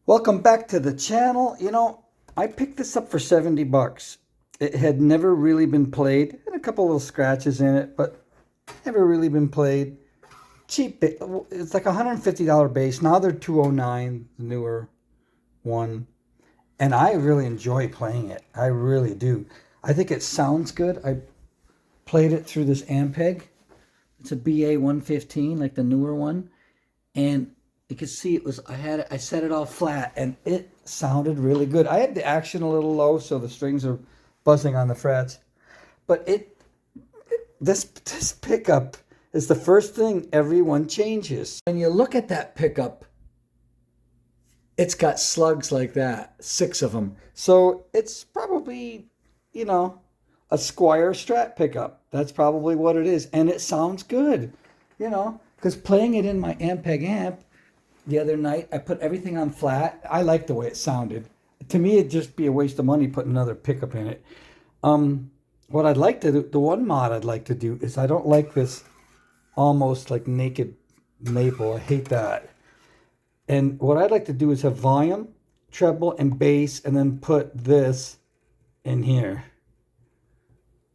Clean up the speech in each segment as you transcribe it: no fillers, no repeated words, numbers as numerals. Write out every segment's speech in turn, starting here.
Welcome back to the channel. You know, I picked this up for 70 bucks. It had never really been played. Had a couple little scratches in it, but never really been played. Cheap. It's like a $150 base. Now they're $209, the newer one. And I really enjoy playing it. I really do. I think it sounds good. I played it through this Ampeg. It's a BA 115, like the newer one. And you can see I set it all flat and it sounded really good. I had the action a little low, so the strings are buzzing on the frets. But this pickup is the first thing everyone changes. When you look at that pickup, it's got slugs like that, 6 of them. So it's probably, a Squier Strat pickup. That's probably what it is. And it sounds good, because playing it in my Ampeg amp, the other night, I put everything on flat. I like the way it sounded. To me, it'd just be a waste of money putting another pickup in it. What I'd like to do, the one mod I'd like to do is I don't like this almost like naked maple. I hate that. And what I'd like to do is have volume, treble, and bass, and then put this in here.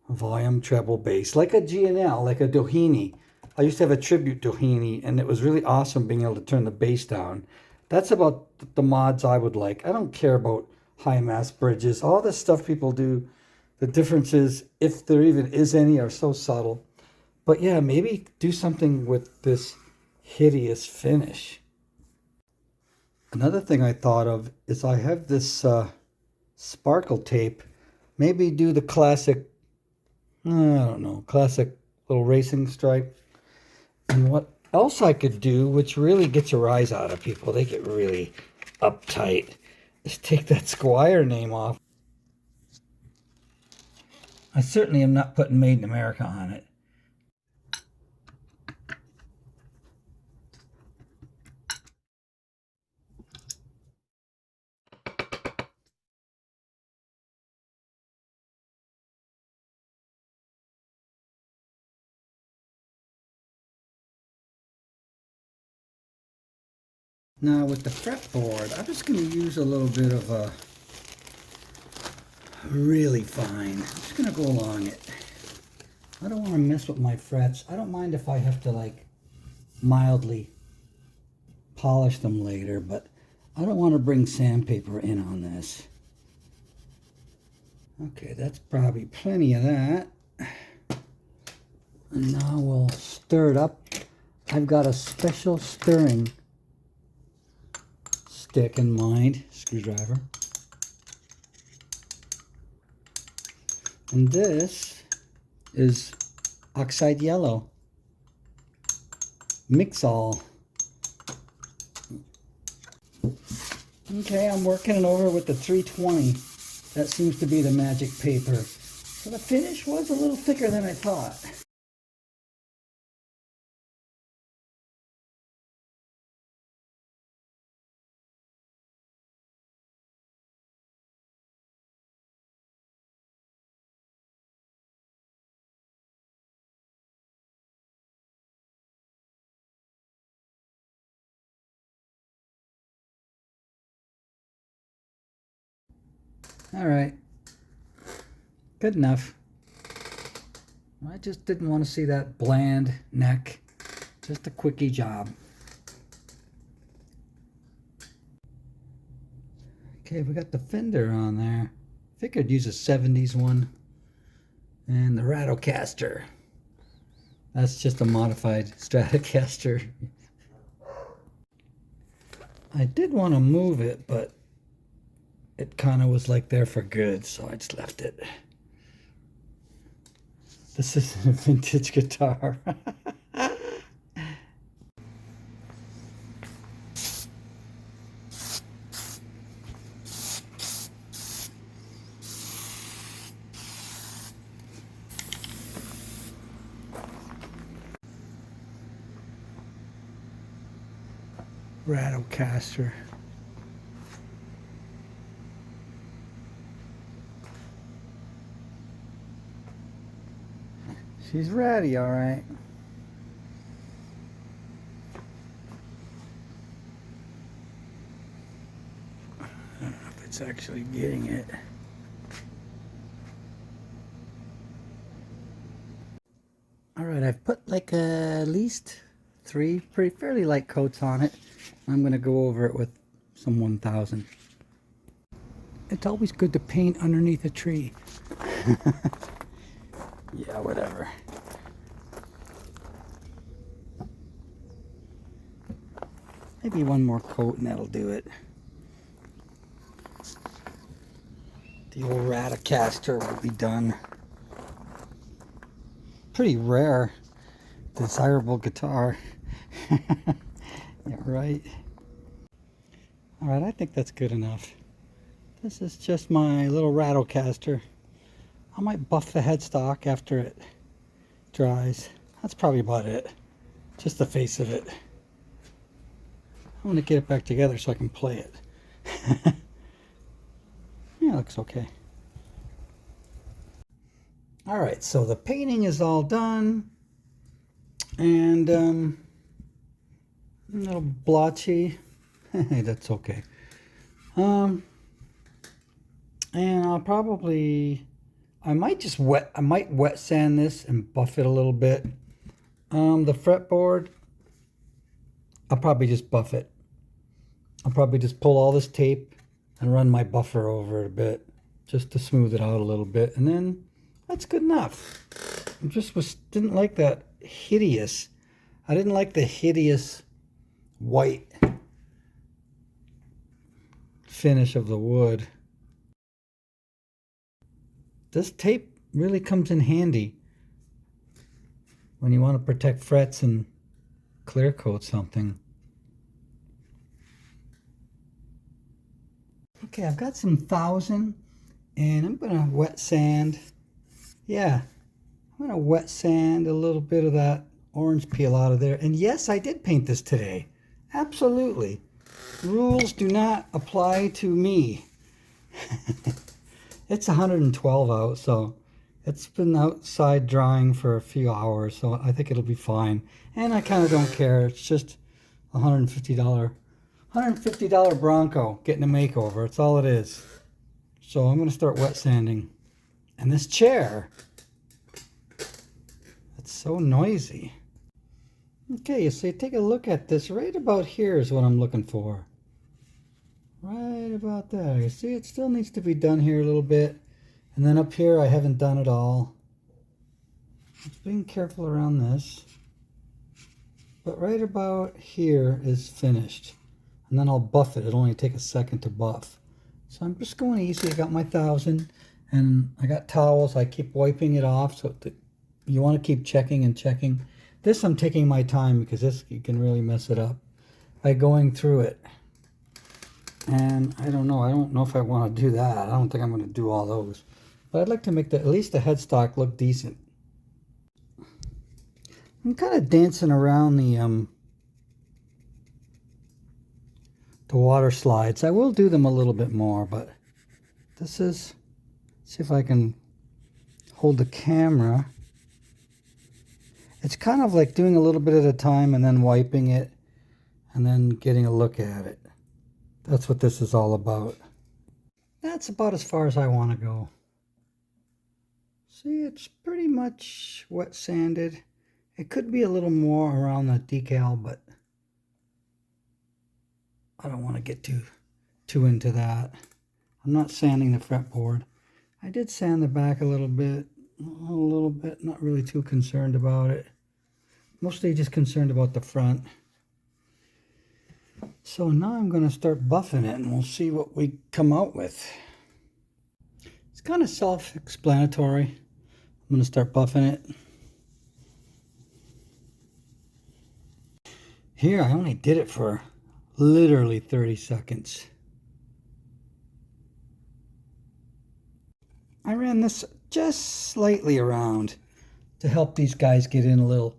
Volume, treble, bass, like a G&L, like a Doheny. I used to have a tribute Doheny, and it was really awesome being able to turn the bass down. That's about the mods I would like. I don't care about high mass bridges. All this stuff people do, the differences, if there even is any, are so subtle. But yeah, maybe do something with this hideous finish. Another thing I thought of is I have this sparkle tape. Maybe do the classic, I don't know, classic little racing stripe. And what else I could do, which really gets a rise out of people, they get really uptight, is take that Squier name off. I certainly am not putting Made in America on it. Now with the fretboard, I'm just going to use a little bit of a really fine. I'm just going to go along it. I don't want to mess with my frets. I don't mind if I have to like mildly polish them later, but I don't want to bring sandpaper in on this. Okay, that's probably plenty of that. And now we'll stir it up. I've got a special stirring stick in mind, screwdriver. And this is oxide yellow. Mix all. Okay, I'm working it over with the 320. That seems to be the magic paper. So the finish was a little thicker than I thought. All right, good enough. I just didn't want to see that bland neck. Just a quickie job. Okay, we got the fender on there. Figured use a 70s one. And the Stratocaster. That's just a modified Stratocaster. I did want to move it, but it kind of was like there for good, so I just left it. This isn't a vintage guitar. Stratocaster. She's ready, all right. it's actually getting it. Alright, I've put like at least 3 fairly light coats on it. I'm going to go over it with some 1000. It's always good to paint underneath a tree. Yeah, whatever. Maybe one more coat and that'll do it. The old Stratocaster will be done. Pretty rare, desirable guitar. Yeah, right. Alright, I think that's good enough. This is just my little Stratocaster. I might buff the headstock after it dries. That's probably about it. Just the face of it. I want to get it back together so I can play it. Yeah, it looks okay. Alright, so the painting is all done. And a little blotchy. That's okay. And I'll probably, I might wet sand this and buff it a little bit. The fretboard, I'll probably just buff it. I'll probably just pull all this tape and run my buffer over it a bit just to smooth it out a little bit, and then that's good enough. I just didn't like that hideous. I didn't like the hideous white finish of the wood. This tape really comes in handy when you want to protect frets and clear coat something. Okay, I've got some 1000 and I'm gonna wet sand. Yeah, I'm gonna wet sand a little bit of that orange peel out of there. And yes, I did paint this today. Absolutely. Rules do not apply to me. It's 112 out, so it's been outside drying for a few hours, so I think it'll be fine. And I kind of don't care. It's just $150 Bronco getting a makeover. It's all it is. So I'm going to start wet sanding. And this chair, it's so noisy. Okay, so you take a look at this. Right about here is what I'm looking for. Right about there. You see, it still needs to be done here a little bit. And then up here, I haven't done it all. Just being careful around this. But right about here is finished. And then I'll buff it. It'll only take a second to buff. So I'm just going easy. I got my 1000. And I got towels. I keep wiping it off. So you want to keep checking and checking. This I'm taking my time because this you can really mess it up by going through it. And I don't know if I want to do that. I don't think I'm going to do all those. But I'd like to make at least the headstock look decent. I'm kind of dancing around the water slides. I will do them a little bit more, but this is, see if I can hold the camera. It's kind of like doing a little bit at a time and then wiping it and then getting a look at it. That's what this is all about. That's about as far as I want to go. See, it's pretty much wet sanded. It could be a little more around the decal, but I don't want to get too into that. I'm not sanding the fretboard. I did sand the back a little bit, not really too concerned about it. Mostly just concerned about the front. So now I'm going to start buffing it and we'll see what we come out with. It's kind of self-explanatory. I'm going to start buffing it. Here I only did it for literally 30 seconds. I ran this just slightly around to help these guys get in a little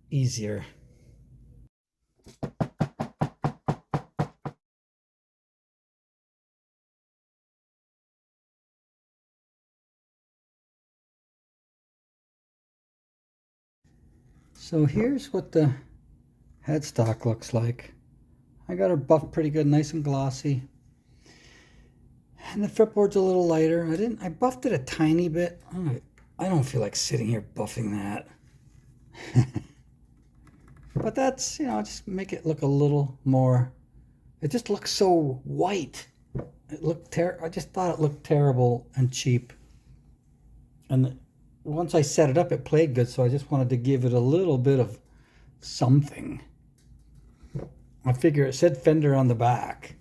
easier. So here's what the headstock looks like. I got her buffed pretty good, nice and glossy. And the fretboard's a little lighter. I buffed it a tiny bit. I don't feel like sitting here buffing that. But that's, just make it look a little more, it just looks so white. It looked I just thought it looked terrible and cheap. And once I set it up, it played good, so I just wanted to give it a little bit of something. I figure it said Fender on the back.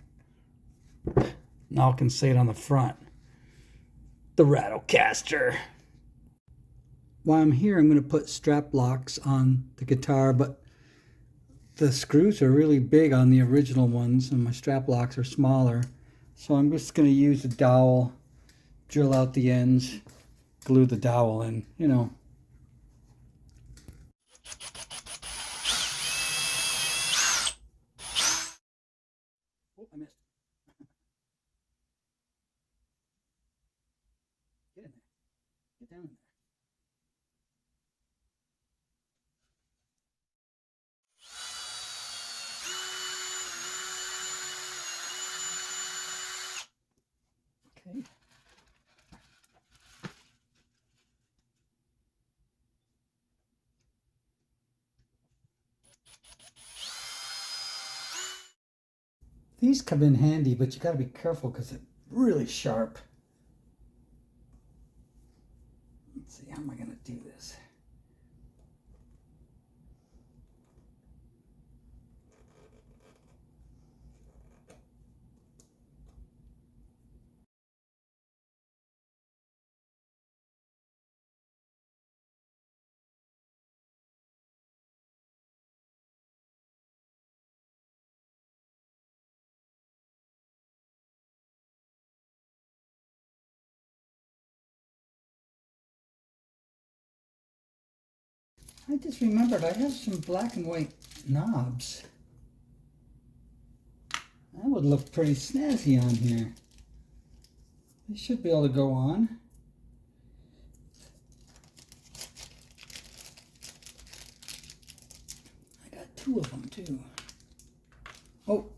Now I can say it on the front. The Stratocaster. While I'm here, I'm going to put strap locks on the guitar, but the screws are really big on the original ones, and my strap locks are smaller. So I'm just going to use a dowel, drill out the ends, glue the dowel in, Oh, I missed. Get in there. Get down in there. Okay. These come in handy, but you got to be careful because they're really sharp. Let's see, how am I going to do this? I just remembered I have some black and white knobs. That would look pretty snazzy on here. They should be able to go on. I got two of them too. Oh,